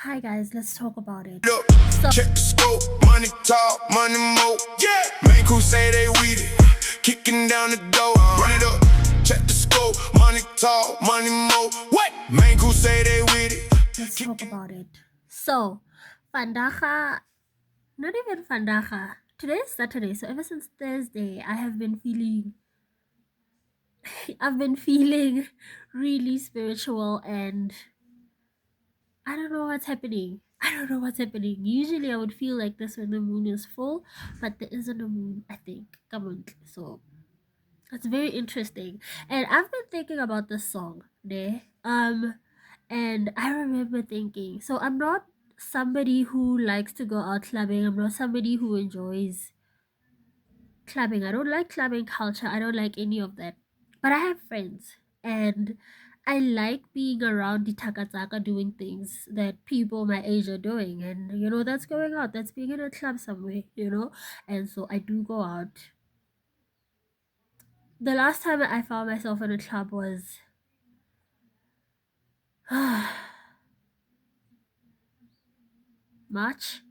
Hi guys, let's talk about it. Up, check the scope, money talk, money mo. Yeah, man who say they weed it, kicking down the door. Run it up, check the scope, money talk, money mo. What? Man who say they weed it. Let's talk about it. So, Fandaga, not even Fandaga. Today is Saturday, so ever since Thursday, I've been feeling really spiritual, and I don't know what's happening. Usually I would feel like this when the moon is full, but there isn't a moon, I think. Come on. So it's very interesting. And I've been thinking about this song, ne? And I remember thinking, so I'm not somebody who likes to go out clubbing. I'm not somebody who enjoys clubbing. I don't like clubbing culture. I don't like any of that. But I have friends, and I like being around the takataka doing things that people my age are doing. And that's going out. That's being in a club somewhere. And so I do go out. The last time I found myself in a club was March.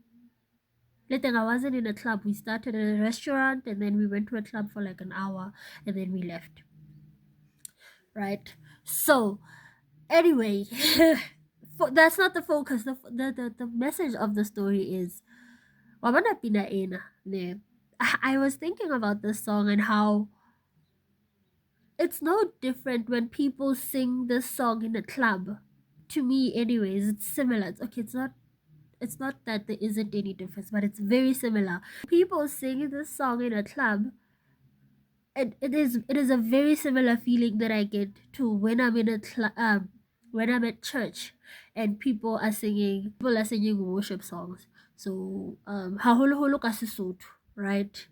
Later, I wasn't in a club. We started at a restaurant, and then we went to a club for like an hour, and then we left. Right? So, anyway, that's not the focus. The message of the story is, Wabana pina ena, ne? I was thinking about this song and how it's no different when people sing this song in a club. To me, anyways, it's similar. It's not that there isn't any difference, but it's very similar. People sing this song in a club, and it is a very similar feeling that I get to when I'm in when I'm at church and people are singing worship songs. So haholo holo ka Sesotho, right?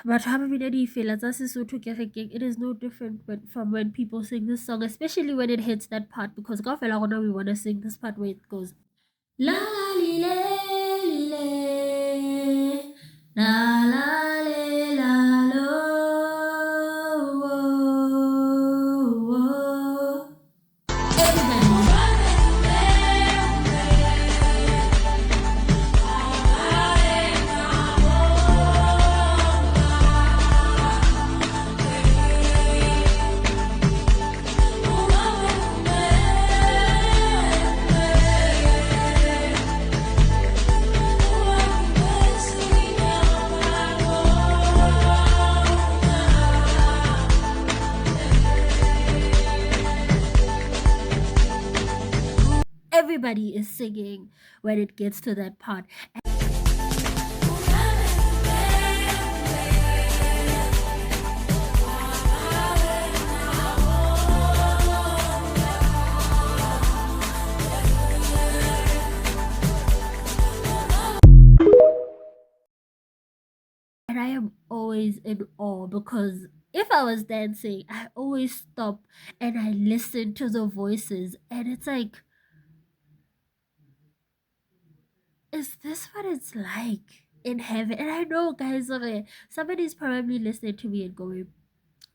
But it is no different from when people sing this song, especially when it hits that part, because we want to sing this part where it goes la li le la la le la lo wo, wo. Everybody is singing when it gets to that part. And I am always in awe, because if I was dancing, I always stop and I listen to the voices, and it's like, is this what it's like in heaven? And I know, guys, okay, somebody's probably listening to me and going,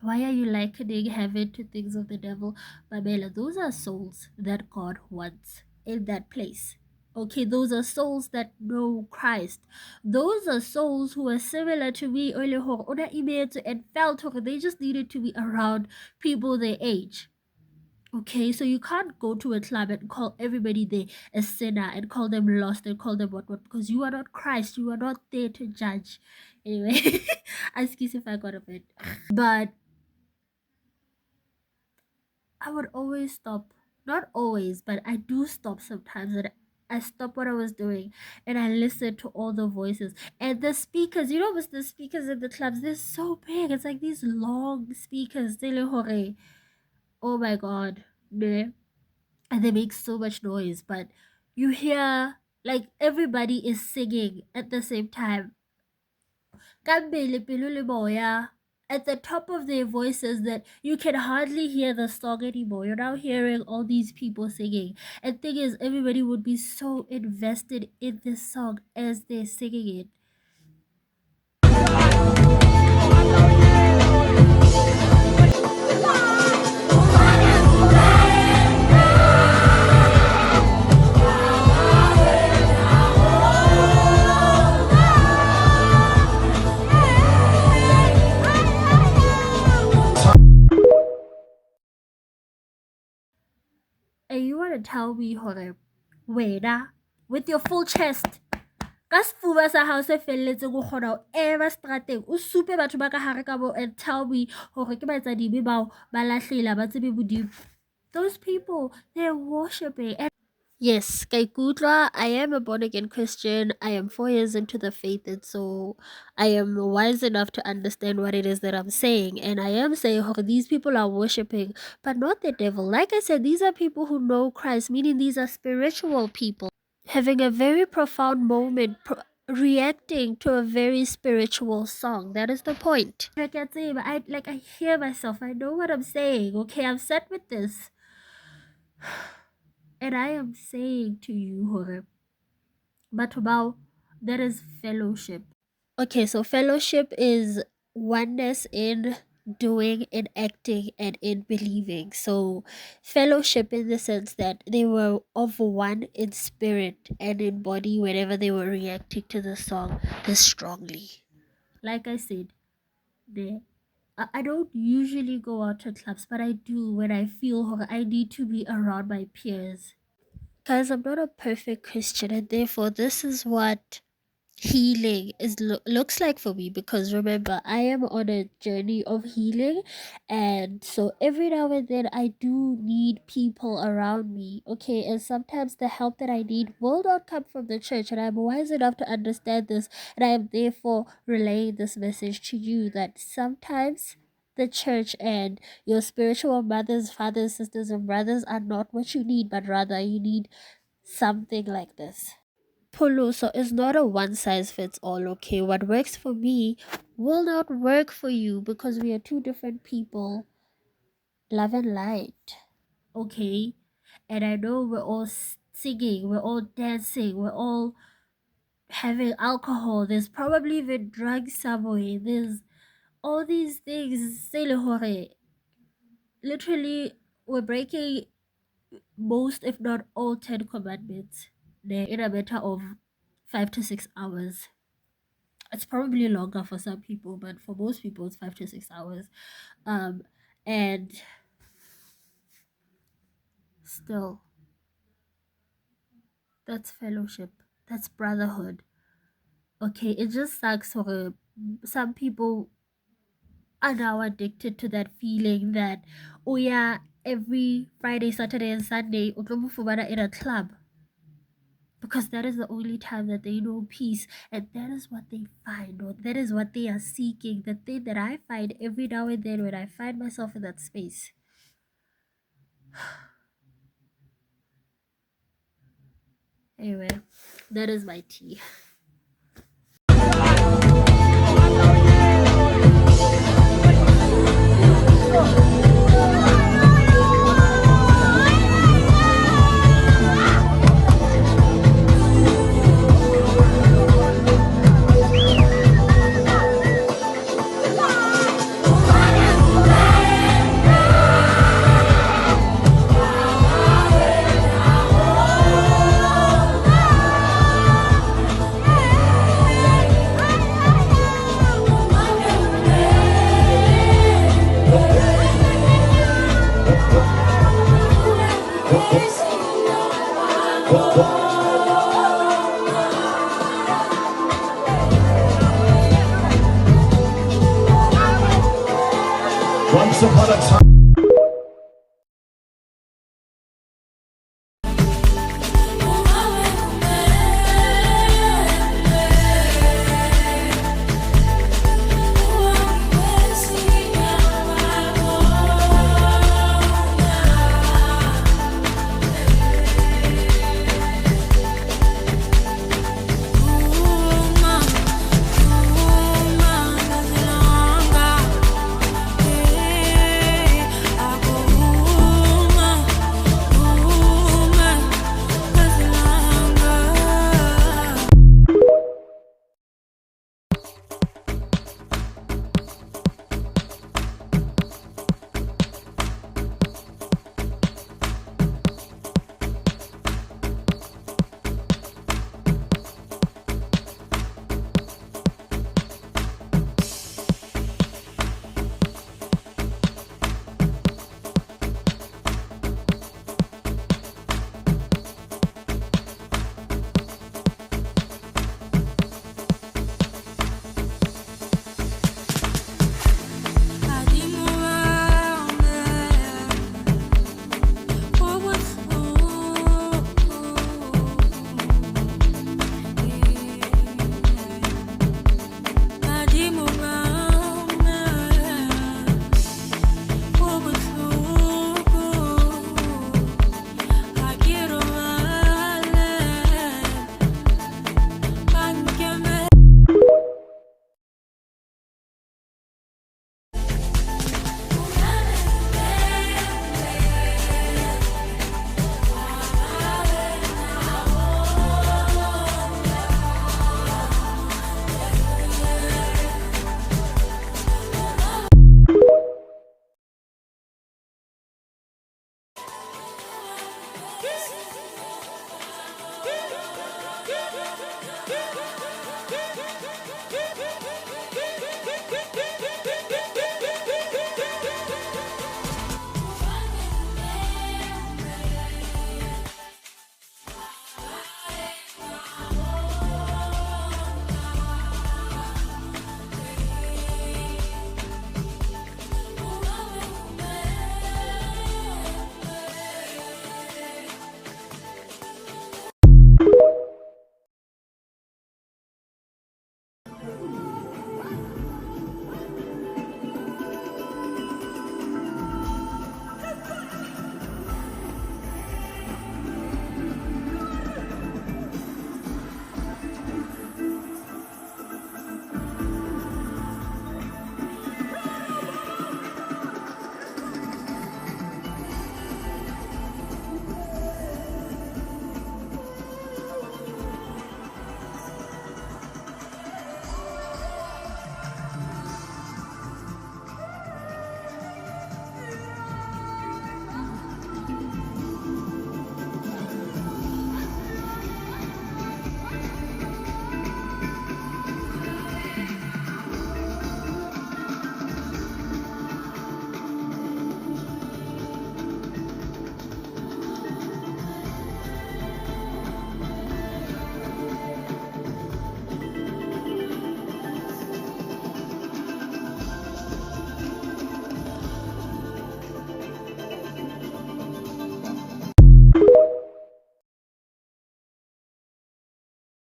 why are you likening heaven to things of the devil? Babela, those are souls that God wants in that place. Okay, those are souls that know Christ. Those are souls who are similar to me and felt they just needed to be around people their age. Okay, so you can't go to a club and call everybody there a sinner and call them lost and call them what, because you are not Christ. You are not there to judge. Anyway, excuse if I got a bit. But I would always stop. Not always, but I do stop sometimes. And I stop what I was doing and I listen to all the voices. And the speakers, with the speakers in the clubs, they're so big. It's like these long speakers. Oh my God. Ne? And they make so much noise, but you hear like everybody is singing at the same time at the top of their voices, that you can hardly hear the song anymore. You're now hearing all these people singing, and thing is, everybody would be so invested in this song as they're singing it. And you want to tell me, hore, wena, with your full chest, ka sefuba sa hao se felletseng o kgona ho ema strateng o supe batho ba ka hare ka bo and tell me hore ke batsadibe bao ba lahlehile ba tsebe bodimo. Those people, they're worshiping. And yes, Kaikutla, I am a born again Christian. I am 4 years into the faith, and so I am wise enough to understand what it is that I'm saying. And I am saying, oh, these people are worshiping, but not the devil. Like I said, these are people who know Christ, meaning these are spiritual people having a very profound moment, reacting to a very spiritual song. That is the point. I can't say, but I hear myself. I know what I'm saying. Okay, I'm set with this. And I am saying to you, hore, Batubao, that is fellowship. Okay, so fellowship is oneness in doing, in acting, and in believing. So fellowship in the sense that they were of one in spirit and in body whenever they were reacting to the song this strongly. Like I said, I don't usually go out to clubs, but I do when I feel I need to be around my peers. Because I'm not a perfect Christian, and therefore this is what healing looks like for me, because remember, I am on a journey of healing, and so every now and then I do need people around me. Okay, and sometimes the help that I need will not come from the church, and I'm wise enough to understand this, and I am therefore relaying this message to you that sometimes the church and your spiritual mothers, fathers, sisters, and brothers are not what you need, but rather you need something like this. Polo, so it's not a one size fits all. Okay, what works for me will not work for you because we are two different people. Love and light. Okay, and I know we're all singing, we're all dancing, we're all having alcohol. There's probably even drugs somewhere. There's all these things. Literally, we're breaking most, if not all, 10 commandments in a matter of 5 to 6 hours. It's probably longer for some people, but for most people it's 5 to 6 hours. And still, that's fellowship, that's brotherhood. Okay, it just sucks for some people are now addicted to that feeling that, oh yeah, every Friday, Saturday, and Sunday utlomufumana in a club, because that is the only time that they know peace, and that is what they find, or that is what they are seeking. The thing that I find every now and then when I find myself in that space. Anyway, that is my tea. Once upon a time.